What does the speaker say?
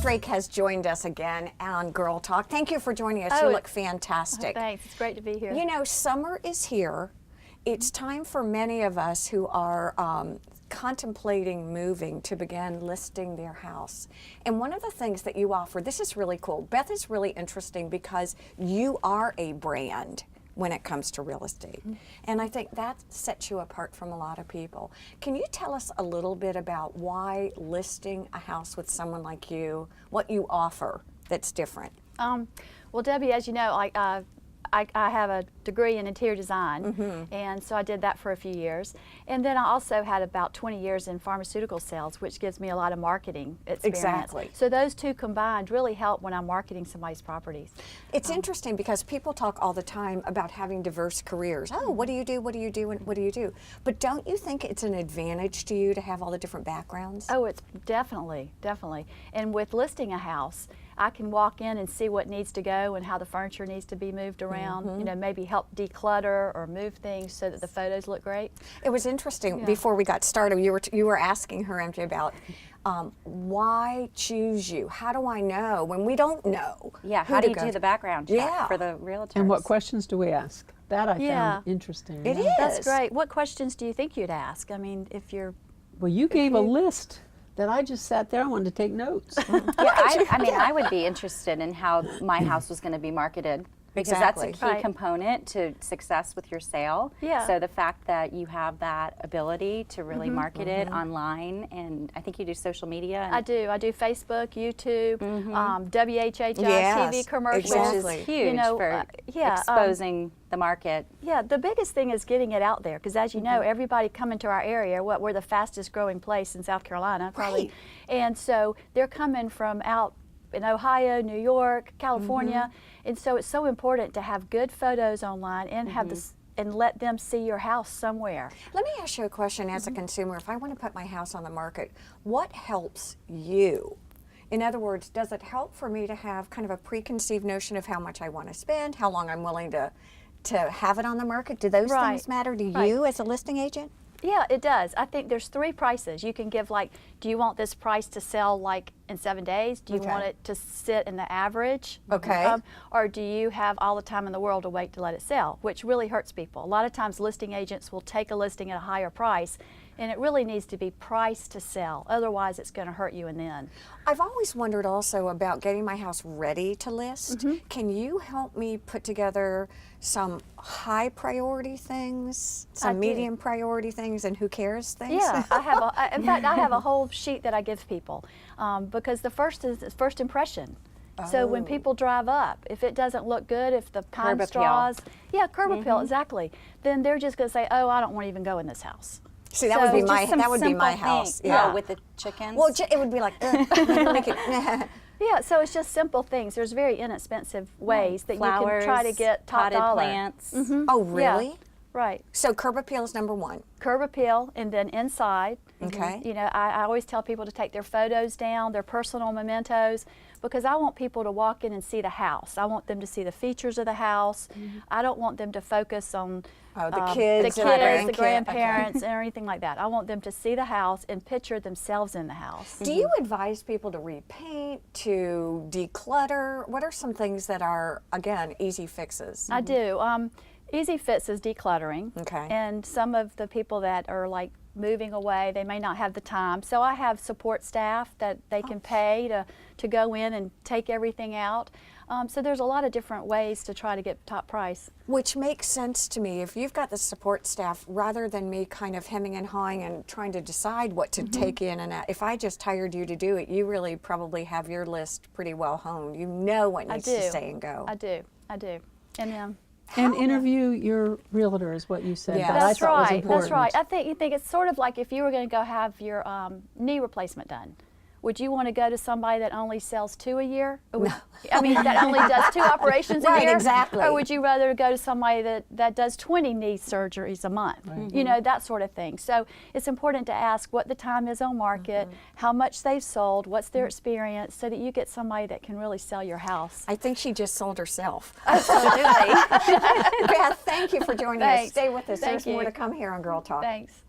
Beth Drake has joined us again on Girl Talk. Thank you for joining us. You look fantastic. Thanks. It's great to be here. You know, summer is here. It's time for many of us who are contemplating moving to begin listing their house. And one of the things that you offer, this is really cool. Beth is really interesting because you are a brand when it comes to real estate. And I think that sets you apart from a lot of people. Can you tell us a little bit about why listing a house with someone like you, what you offer that's different? Well, Debbie, as you know, I have a degree in interior design, and so I did that for a few years. And then I also had about 20 years in pharmaceutical sales, which gives me a lot of marketing experience. Exactly. So those two combined really help when I'm marketing somebody's properties. It's interesting because people talk all the time about having diverse careers. Oh, what do you do, what do you do, and what do you do? But don't you think it's an advantage to you to have all the different backgrounds? Oh, it's definitely. And with listing a house, I can walk in and see what needs to go and how the furniture needs to be moved around, you know, maybe help declutter or move things so that the photos look great. It was interesting, before we got started, you were asking her, MJ, about why choose you? How do I know when we don't know? Yeah, how do you do the background check for the realtors? And what questions do we ask? That I found interesting. It is. That's great. What questions do you think you'd ask? I mean, if you're... Well, you gave a list that I just sat there. I wanted to take notes. I mean, I would be interested in how my house was going to be marketed. Because that's a key component to success with your sale. Yeah. So the fact that you have that ability to really market it online, and I think you do social media. And I do Facebook, YouTube, WHHI-TV commercials. Exactly. Which is huge, you know, for exposing the market. Yeah, the biggest thing is getting it out there, because as you know, everybody coming to our area, we're the fastest growing place in South Carolina, probably. And so they're coming from out in Ohio, New York, California, and so it's so important to have good photos online and have this and let them see your house somewhere. Let me ask you a question as a consumer. If I want to put my house on the market, what helps you? In other words, does it help for me to have kind of a preconceived notion of how much I want to spend, how long I'm willing to have it on the market? Do those things matter to you as a listing agent? Yeah, it does. I think there's 3 prices. You can give, like, do you want this price to sell like in 7 days? Do you want it to sit in the average? Or do you have all the time in the world to wait to let it sell, which really hurts people. A lot of times listing agents will take a listing at a higher price, and it really needs to be priced to sell. Otherwise, it's going to hurt you in the end. I've always wondered also about getting my house ready to list. Can you help me put together some high priority things, some medium priority things, and who cares things? Yeah, in fact, I have a whole sheet that I give people because the first is first impression. So when people drive up, if it doesn't look good, if the pine straws, curb appeal, exactly, then they're just going to say, oh, I don't want to even go in this house. See, that would be my house. Yeah, with the chickens. Well, it would be like, yeah, so it's just simple things. There's very inexpensive ways that Flowers, you can try to get top potted dollar. plants. Oh, really? Yeah, right. So curb appeal is number 1. Curb appeal, and then inside. Okay. You know, I always tell people to take their photos down, their personal mementos, because I want people to walk in and see the house. I want them to see the features of the house. I don't want them to focus on the kids, the grandparents, or anything like that. I want them to see the house and picture themselves in the house. Do you advise people to repaint, to declutter? What are some things that are, again, easy fixes? I do. Easy fix is decluttering. Okay. And some of the people that are like moving away, they may not have the time. So I have support staff that they can pay to go in and take everything out. So there's a lot of different ways to try to get top price. Which makes sense to me. If you've got the support staff, rather than me kind of hemming and hawing and trying to decide what to take in and out, if I just hired you to do it, you really probably have your list pretty well honed. You know what needs to stay and go. I do. And interview your realtor is what you said. Yeah. That That's I thought was right. important. That's right. I think it's sort of like if you were going to go have your knee replacement done. Would you want to go to somebody that only sells 2 a year? No. I mean, that only does 2 operations a year? Exactly. Or would you rather go to somebody that does 20 knee surgeries a month? You know, that sort of thing. So it's important to ask what the time is on market, how much they've sold, what's their experience, so that you get somebody that can really sell your house. I think she just sold herself. Absolutely. Beth, thank you for joining us. Thanks. Stay with us. Thank There's more to come here on Girl Talk. Thanks.